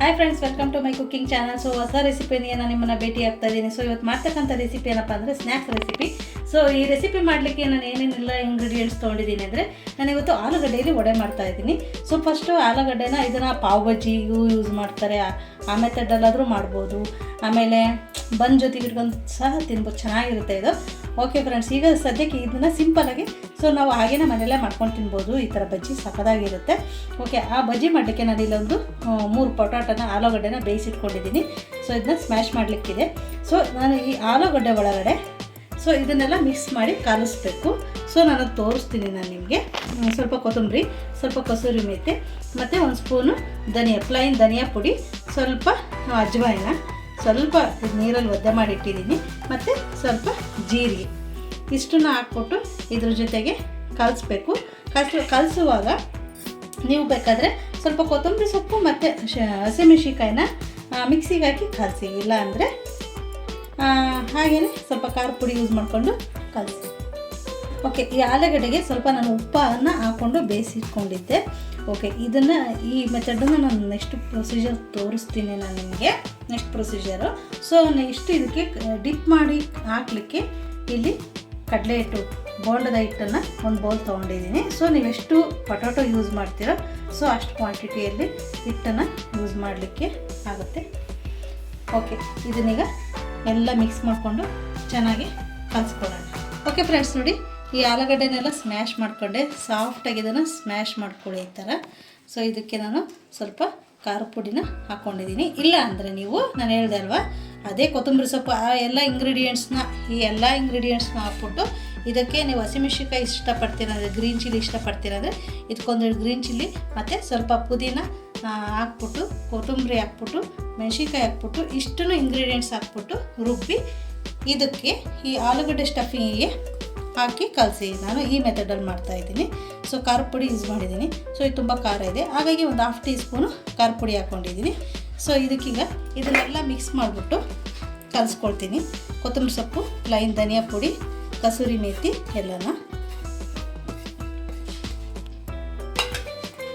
Hi friends, welcome to my cooking channel. So ಹೊಸ ರೆಸಿಪಿನಿಗೆ ನಾನು ನಿಮ್ಮನ್ನು ಭೇಟಿ ಆಗ್ತಾ ಇದ್ದೀನಿ. ಸೊ ಇವತ್ತು ಮಾಡ್ತಕ್ಕಂಥ ರೆಸಿಪಿ ಏನಪ್ಪ ಅಂದರೆ ಸ್ನ್ಯಾಕ್ಸ್ ರೆಸಿಪಿ. ಸೊ ಈ ರೆಸಿಪಿ ಮಾಡಲಿಕ್ಕೆ ನಾನು ಏನೇನೆಲ್ಲ ಇಂಗ್ರೀಡಿಯೆಂಟ್ಸ್ ತೊಗೊಂಡಿದ್ದೀನಿ ಅಂದರೆ, ನಾನು ಇವತ್ತು ಆಲೂಗಡ್ಡೆಯಲ್ಲಿ ವಡೆ ಮಾಡ್ತಾ ಇದ್ದೀನಿ. ಸೊ ಫಸ್ಟು ಆಲೂಗಡ್ಡೆನ ಇದನ್ನು ಪಾವ್ ಬಜ್ಜಿಗೂ ಯೂಸ್ ಮಾಡ್ತಾರೆ, ಆ ಮೆಥಡಲ್ಲಾದರೂ ಮಾಡ್ಬೋದು. ಆಮೇಲೆ ಬನ್ ಜೊತೆಗೆ ಇಟ್ಕೊಂಡು ಸಹ ತಿನ್ಬೋದು, ಚೆನ್ನಾಗಿರುತ್ತೆ ಇದು. ಓಕೆ ಫ್ರೆಂಡ್ಸ್, ಈಗ ಸದ್ಯಕ್ಕೆ ಇದನ್ನು ಸಿಂಪಲಾಗಿ ನಾವು ಹಾಗೇನೆ ಮನೆಯಲ್ಲೇ ಮಾಡ್ಕೊಂಡು ತಿನ್ಬೋದು. ಈ ಥರ ಬಜ್ಜಿ ಸಖತ್ತಾಗಿರುತ್ತೆ. ಓಕೆ, ಆ ಬಜ್ಜಿ ಮಾಡಲಿಕ್ಕೆ ನಾನು ಇಲ್ಲೊಂದು 3 ಪೊಟಾಟೋನ ಆಲೂಗಡ್ಡೆನ ಬೇಯಿಸಿಟ್ಕೊಂಡಿದ್ದೀನಿ. ಸೊ ಇದನ್ನ ಸ್ಮ್ಯಾಶ್ ಮಾಡಲಿಕ್ಕಿದೆ. ಸೊ ನಾನು ಈ ಆಲೂಗಡ್ಡೆ ಒಳಗಡೆ ಇದನ್ನೆಲ್ಲ ಮಿಕ್ಸ್ ಮಾಡಿ ಕಾಲಿಸ್ಬೇಕು. ಸೊ ನಾನು ತೋರಿಸ್ತೀನಿ ನಿಮಗೆ. ಸ್ವಲ್ಪ ಕೊತ್ತಂಬರಿ, ಸ್ವಲ್ಪ ಕಸೂರಿ ಮೇಥಿ, ಮತ್ತು 1 ಸ್ಪೂನು ಪ್ಲೈನ್ ಧನಿಯಾ ಪುಡಿ, ಸ್ವಲ್ಪ ಅಜ್ವಾಯಿನ, ಸ್ವಲ್ಪ ನೀರಲ್ಲಿ ಒದ್ದೆ ಮಾಡಿ ಇಟ್ಟಿದ್ದೀನಿ, ಮತ್ತು ಸ್ವಲ್ಪ ಜೀರಿಗೆ. ಇಷ್ಟನ್ನು ಹಾಕ್ಬಿಟ್ಟು ಇದ್ರ ಜೊತೆಗೆ ಕಲಿಸ್ಬೇಕು. ಕಲಿಸುವಾಗ ನೀವು ಬೇಕಾದರೆ ಸ್ವಲ್ಪ ಕೊತ್ತಂಬರಿ ಸೊಪ್ಪು ಮತ್ತು ಹಸಿಮೆಣಸಿನ್ಕಾಯಿನ ಮಿಕ್ಸಿಗೆ ಹಾಕಿ ಕಲಸಿ, ಇಲ್ಲ ಅಂದರೆ ಹಾಗೆಯೇ ಸ್ವಲ್ಪ ಖಾರ ಪುಡಿ ಯೂಸ್ ಮಾಡಿಕೊಂಡು ಕಲಸಿ. ಓಕೆ, ಈ ಆಲೂಗಡ್ಡೆಗೆ ಸ್ವಲ್ಪ ನಾನು ಉಪ್ಪನ್ನು ಹಾಕ್ಕೊಂಡು ಬೇಯಿಸಿಟ್ಕೊಂಡಿದ್ದೆ. ಓಕೆ, ಈ ಮೆಥಡನ್ನು ನಾನು ನೆಕ್ಸ್ಟ್ ಪ್ರೊಸೀಜರ್ ತೋರಿಸ್ತೀನಿ ನಾನು ನಿಮಗೆ. Next procedure. ಸೊ ನೆಕ್ಸ್ಟ್ ಇದಕ್ಕೆ ಡಿಪ್ ಮಾಡಿ ಹಾಕಲಿಕ್ಕೆ ಇಲ್ಲಿ ಕಡಲೆ ಹಿಟ್ಟು, ಬೋಂಡದ ಹಿಟ್ಟನ್ನು 1 ಬೌಲ್ ತೊಗೊಂಡಿದ್ದೀನಿ. ಸೊ ನೀವೆಷ್ಟು ಪೊಟ್ಯಾಟೊ ಯೂಸ್ ಮಾಡ್ತೀರೋ ಸೊ ಅಷ್ಟು ಕ್ವಾಂಟಿಟಿಯಲ್ಲಿ ಹಿಟ್ಟನ್ನು ಯೂಸ್ ಮಾಡಲಿಕ್ಕೆ ಆಗುತ್ತೆ. ಓಕೆ, ಇದನ್ನೀಗ ಎಲ್ಲ ಮಿಕ್ಸ್ ಮಾಡಿಕೊಂಡು ಚೆನ್ನಾಗಿ ಕಲಿಸ್ಕೊಳ್ಳೋಣ. ಓಕೆ ಫ್ರೆಂಡ್ಸ್, ನೋಡಿ ಈ ಆಲೂಗಡ್ಡೆನೆಲ್ಲ ಸ್ಮ್ಯಾಶ್ ಮಾಡಿಕೊಂಡೆ, ಸಾಫ್ಟಾಗಿ ಇದನ್ನು ಸ್ಮ್ಯಾಶ್ ಮಾಡ್ಕೊಳ್ಳಿ ಈ ಥರ. ಸೊ ಇದಕ್ಕೆ ನಾನು ಸ್ವಲ್ಪ ಖಾರ ಪುಡಿನ ಹಾಕ್ಕೊಂಡಿದ್ದೀನಿ. ಇಲ್ಲ ಅಂದರೆ ನಾನು ಹೇಳಿದೆ ಅಲ್ವಾ, ಅದೇ ಕೊತ್ತಂಬರಿ ಸೊಪ್ಪು, ಈ ಎಲ್ಲ ಇಂಗ್ರೀಡಿಯೆಂಟ್ಸ್ನ ಹಾಕ್ಬಿಟ್ಟು ಇದಕ್ಕೆ ನೀವು ಹಸಿಮೆಣಸಿನ್ಕಾಯಿ ಇಷ್ಟಪಡ್ತೀರಂದರೆ, ಗ್ರೀನ್ ಚಿಲ್ಲಿ ಇಷ್ಟಪಡ್ತೀರಂದರೆ ಇದಕ್ಕೊಂದೆರಡು ಗ್ರೀನ್ ಚಿಲ್ಲಿ ಮತ್ತು ಸ್ವಲ್ಪ ಪುದೀನ ಹಾಕ್ಬಿಟ್ಟು, ಕೊತ್ತಂಬರಿ ಹಾಕ್ಬಿಟ್ಟು, ಮೆಣಸಿನ್ಕಾಯಿ ಹಾಕ್ಬಿಟ್ಟು, ಇಷ್ಟನ್ನು ಇಂಗ್ರೀಡಿಯೆಂಟ್ಸ್ ಹಾಕ್ಬಿಟ್ಟು ರುಬ್ಬಿ ಇದಕ್ಕೆ ಈ ಆಲೂಗಡ್ಡೆ ಸ್ಟಫಿಂಗಿಗೆ ಹಾಕಿ ಕಲಸಿ. ನಾನು ಈ ಮೆಥಡಲ್ಲಿ ಮಾಡ್ತಾಯಿದ್ದೀನಿ. ಸೊ ಖಾರ ಪುಡಿ ಯೂಸ್ ಮಾಡಿದ್ದೀನಿ. ಸೊ ಇದು ತುಂಬ ಖಾರ ಇದೆ, ಹಾಗಾಗಿ ಒಂದು 1/2 ಟೀ ಸ್ಪೂನು ಖಾರ ಪುಡಿ ಹಾಕ್ಕೊಂಡಿದ್ದೀನಿ. ಸೊ ಇದಕ್ಕೀಗ ಇದನ್ನೆಲ್ಲ ಮಿಕ್ಸ್ ಮಾಡಿಬಿಟ್ಟು ಕಲಿಸ್ಕೊಳ್ತೀನಿ. ಕೊತ್ತಂಬರಿ ಸೊಪ್ಪು, ಪ್ಲೈನ್ ಧನಿಯಾ ಪುಡಿ, ಕಸೂರಿ ಮೇಥಿ ಎಲ್ಲನ,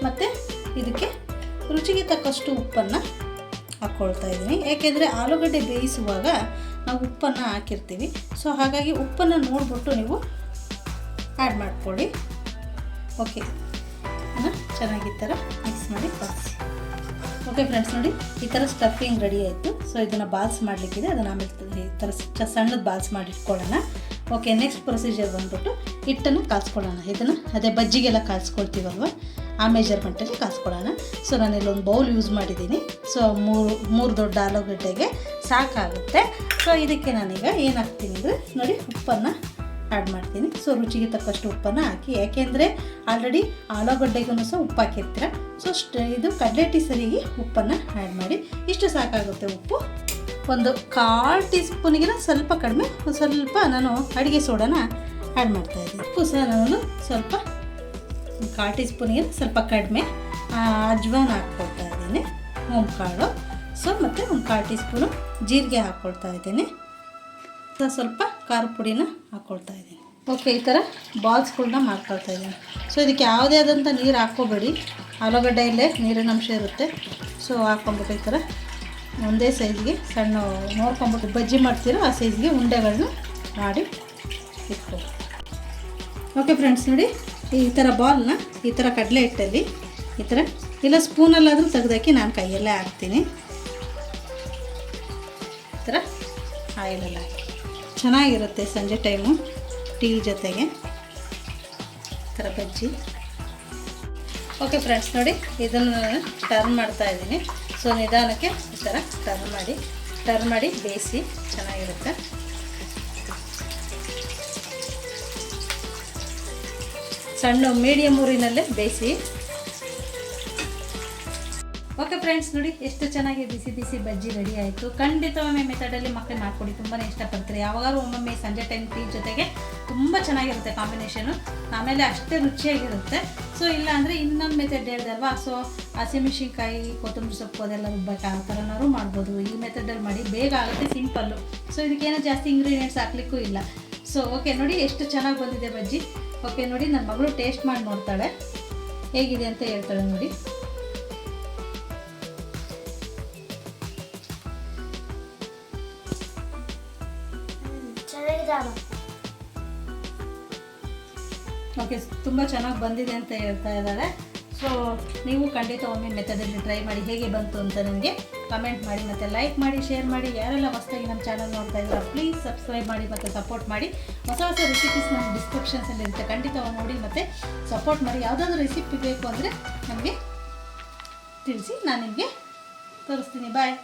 ಮತ್ತು ಇದಕ್ಕೆ ರುಚಿಗೆ ತಕ್ಕಷ್ಟು ಉಪ್ಪನ್ನು ಹಾಕ್ಕೊಳ್ತಾ ಇದ್ದೀನಿ. ಏಕೆಂದರೆ ಆಲೂಗಡ್ಡೆ ಬೇಯಿಸುವಾಗ ನಾವು ಉಪ್ಪನ್ನು ಹಾಕಿರ್ತೀವಿ. ಸೊ ಹಾಗಾಗಿ ಉಪ್ಪನ್ನು ನೋಡಿಬಿಟ್ಟು ನೀವು ಆ್ಯಡ್ ಮಾಡ್ಕೊಳ್ಳಿ. ಓಕೆ, ಚೆನ್ನಾಗಿ ಈ ಥರ ಮಿಕ್ಸ್ ಮಾಡಿ ಕಲಿಸಿ. ಓಕೆ ಫ್ರೆಂಡ್ಸ್, ನೋಡಿ ಈ ಥರ ಸ್ಟಫಿಂಗ್ ರೆಡಿ ಆಯಿತು. ಸೊ ಇದನ್ನು ಬಾಲ್ಸ್ ಮಾಡಲಿಕ್ಕಿದೆ, ಅದನ್ನು ಆಮೇಲೆ ಈ ಥರ ಸಣ್ಣದು ಬಾಲ್ಸ್ ಮಾಡಿ ಇಟ್ಕೊಳ್ಳೋಣ. ಓಕೆ, ನೆಕ್ಸ್ಟ್ ಪ್ರೊಸೀಜರ್ ಬಂದ್ಬಿಟ್ಟು ಹಿಟ್ಟನ್ನು ಕಾಯಿಸ್ಕೊಳ್ಳೋಣ. ಇದನ್ನು ಅದೇ ಬಜ್ಜಿಗೆಲ್ಲ ಕಾಯಿಸ್ಕೊಳ್ತೀವಲ್ವ, ಆ ಮೆಜರ್ಮೆಂಟಲ್ಲಿ ಕಾಯಿಸ್ಕೊಳ್ಳೋಣ. ಸೊ ನಾನು ಇಲ್ಲೊಂದು ಬೌಲ್ ಯೂಸ್ ಮಾಡಿದ್ದೀನಿ. ಸೊ ಮೂರು ದೊಡ್ಡ ಆಲೂಗಡ್ಡೆಗೆ ಸಾಕಾಗುತ್ತೆ. ಸೊ ಇದಕ್ಕೆ ನಾನೀಗ ಏನು ಹಾಕ್ತೀನಿ ಅಂದರೆ, ನೋಡಿ ಉಪ್ಪನ್ನು ಆ್ಯಡ್ ಮಾಡ್ತೀನಿ. ಸೊ ರುಚಿಗೆ ತಕ್ಕಷ್ಟು ಉಪ್ಪನ್ನು ಹಾಕಿ, ಯಾಕೆಂದರೆ ಆಲ್ರೆಡಿ ಆಲೂಗಡ್ಡೆಗೂ ಸಹ ಉಪ್ಪು ಹಾಕಿರ್ತೀರ. ಸೊ ಇದು ಕಡಲೆಟ್ಟಿ ಸರಿಗೆ ಉಪ್ಪನ್ನು ಆ್ಯಡ್ ಮಾಡಿ. ಇಷ್ಟು ಸಾಕಾಗುತ್ತೆ ಉಪ್ಪು. ಒಂದು 1/4 ಟೀ ಸ್ಪೂನಿಗಿನ ಸ್ವಲ್ಪ ಕಡಿಮೆ, ಸ್ವಲ್ಪ ನಾನು ಅಡುಗೆ ಸೋಡಾನ ಆ್ಯಡ್ ಮಾಡ್ತಾಯಿದ್ದೀನಿ. ಉಪ್ಪು ಸಹ ನಾನು ಸ್ವಲ್ಪ 1/4 ಟೀ ಸ್ಪೂನಿಗೆ ಸ್ವಲ್ಪ ಕಡಿಮೆ ಅಜ್ವಾನ ಹಾಕ್ಕೊಳ್ತಾ ಇದ್ದೀನಿ, ಕಾಳು. ಸೊ ಮತ್ತು 1/4 ಟೀ ಸ್ಪೂನು ಜೀರಿಗೆ ಹಾಕ್ಕೊಳ್ತಾ ಇದ್ದೀನಿ. ಸ್ವಲ್ಪ ಖಾರ ಪುಡಿನ ಹಾಕ್ಕೊಳ್ತಾ ಇದ್ದೀನಿ. ಓಕೆ, ಈ ಥರ ಬಾಲ್ಸ್ಗಳನ್ನ ಮಾಡ್ಕೊಳ್ತಾ ಇದ್ದೀನಿ. ಸೊ ಇದಕ್ಕೆ ಯಾವುದೇ ಆದಂಥ ನೀರು ಹಾಕ್ಕೋಬೇಡಿ, ಆಲೂಗಡ್ಡೆಯಲ್ಲೇ ನೀರಿನ ಅಂಶ ಇರುತ್ತೆ. ಸೊ ಹಾಕ್ಕೊಂಬಿಟ್ಟು ಈ ಥರ ಒಂದೇ ಸೈಜ್ಗೆ ಸಣ್ಣ ನೋಡ್ಕೊಂಬಿಟ್ಟು ಬಜ್ಜಿ ಮಾಡ್ತೀರೋ ಆ ಸೈಜ್ಗೆ ಉಂಡೆಗಳನ್ನ ಮಾಡಿ ಇಟ್ಕೊಳ್ಳಿ. ಓಕೆ ಫ್ರೆಂಡ್ಸ್, ನೋಡಿ ಈ ಥರ ಬಾಲ್ನ ಈ ಥರ ಕಡಲೆ ಹಿಟ್ಟಲ್ಲಿ ಈ ಥರ, ಇಲ್ಲ ಸ್ಪೂನಲ್ಲಾದರೂ ತೆಗೆದಾಕಿ, ನಾನು ಕೈಯಲ್ಲೇ ಹಾಕ್ತೀನಿ. ಈ ಥರ ಆಯಿಲೆಲ್ಲ ಹಾಕಿ ಚೆನ್ನಾಗಿರುತ್ತೆ ಸಂಜೆ ಟೈಮು ಟೀ ಜೊತೆಗೆ ಈ ಥರ ಬಜ್ಜಿ. ಓಕೆ ಫ್ರೆಂಡ್ಸ್, ನೋಡಿ ಇದನ್ನು ಟರ್ನ್ ಮಾಡ್ತಾ ಇದ್ದೀನಿ. ಸೊ ನಿಧಾನಕ್ಕೆ ಈ ಥರ ಟರ್ನ್ ಮಾಡಿ ಬೇಯಿಸಿ, ಚೆನ್ನಾಗಿರುತ್ತೆ. ಸಣ್ಣ ಮೀಡಿಯಮ್ ಊರಿನಲ್ಲೇ ಬೇಯಿಸಿ. ಓಕೆ ಫ್ರೆಂಡ್ಸ್, ನೋಡಿ ಎಷ್ಟು ಚೆನ್ನಾಗಿ ಬಿಸಿ ಬಿಸಿ ಬಜ್ಜಿ ರೆಡಿ ಆಯಿತು. ಖಂಡಿತವೊಮ್ಮೆ ಮೆಥಡಲ್ಲಿ ಮಕ್ಕಳು ಮಾಡ್ಕೊಡಿ, ತುಂಬಾ ಇಷ್ಟಪಡ್ತಾರೆ. ಯಾವಾಗಾದ್ರೂ ಒಮ್ಮೊಮ್ಮೆ ಸಂಜೆ ಟೈಮ್ ಟೀ ಜೊತೆಗೆ ತುಂಬ ಚೆನ್ನಾಗಿರುತ್ತೆ ಕಾಂಬಿನೇಷನು, ಆಮೇಲೆ ಅಷ್ಟೇ ರುಚಿಯಾಗಿರುತ್ತೆ. ಸೊ ಇಲ್ಲ ಅಂದರೆ ಇನ್ನೊಂದು ಮೆಥಡ್ ಹೇಳಿದೆ ಅಲ್ವಾ, ಸೊ ಹಸಿಮೆಣಸಿನ್ಕಾಯಿ, ಕೊತ್ತಂಬರಿ ಸೊಪ್ಪು ಅದೆಲ್ಲ ರುಬ್ಬಕ್ಕೆ ಆ ಥರನಾದ್ರು ಮಾಡ್ಬೋದು. ಈ ಮೆಥಡಲ್ಲಿ ಮಾಡಿ, ಬೇಗ ಆಗುತ್ತೆ, ಸಿಂಪಲ್ಲು. ಸೊ ಇದಕ್ಕೇನೋ ಜಾಸ್ತಿ ಇಂಗ್ರೀಡಿಯೆಂಟ್ಸ್ ಹಾಕ್ಲಿಕ್ಕೂ ಇಲ್ಲ. ಸೊ ಓಕೆ, ನೋಡಿ ಎಷ್ಟು ಚೆನ್ನಾಗಿ ಬಂದಿದೆ ಬಜ್ಜಿ. ಓಕೆ, ನೋಡಿ ನನ್ನ ಮಗಳು ಟೇಸ್ಟ್ ಮಾಡಿ ನೋಡ್ತಾಳೆ, ಹೇಗಿದೆ ಅಂತ ಹೇಳ್ತಾಳೆ ನೋಡಿ. ನಿಧಾನ. ಓಕೆ, ತುಂಬ ಚೆನ್ನಾಗಿ ಬಂದಿದೆ ಅಂತ ಹೇಳ್ತಾ ಇದ್ದಾರೆ. ಸೊ ನೀವು ಖಂಡಿತ ಒಮ್ಮೆ ಮೆಥಡಲ್ಲಿ ಟ್ರೈ ಮಾಡಿ, ಹೇಗೆ ಬಂತು ಅಂತ ನನಗೆ ಕಮೆಂಟ್ ಮಾಡಿ, ಮತ್ತು ಲೈಕ್ ಮಾಡಿ, ಶೇರ್ ಮಾಡಿ. ಯಾರೆಲ್ಲ ಹೊಸದಾಗಿ ನಮ್ಮ ಚಾನಲ್ ನೋಡ್ತಾ ಇದ್ದಾರೆ ಪ್ಲೀಸ್ ಸಬ್ಸ್ಕ್ರೈಬ್ ಮಾಡಿ ಮತ್ತು ಸಪೋರ್ಟ್ ಮಾಡಿ. ಹೊಸ ಹೊಸ ರೆಸಿಪೀಸ್ ನಮ್ಮ ಡಿಸ್ಕ್ರಿಪ್ಷನ್ಸಲ್ಲಿ ಇರುತ್ತೆ, ಖಂಡಿತ ನೋಡಿ ಮತ್ತು ಸಪೋರ್ಟ್ ಮಾಡಿ. ಯಾವುದಾದ್ರೂ ರೆಸಿಪಿ ಬೇಕು ಅಂದರೆ ನಮಗೆ ತಿಳಿಸಿ, ನಾನು ನಿಮಗೆ ತೋರಿಸ್ತೀನಿ. ಬಾಯ್.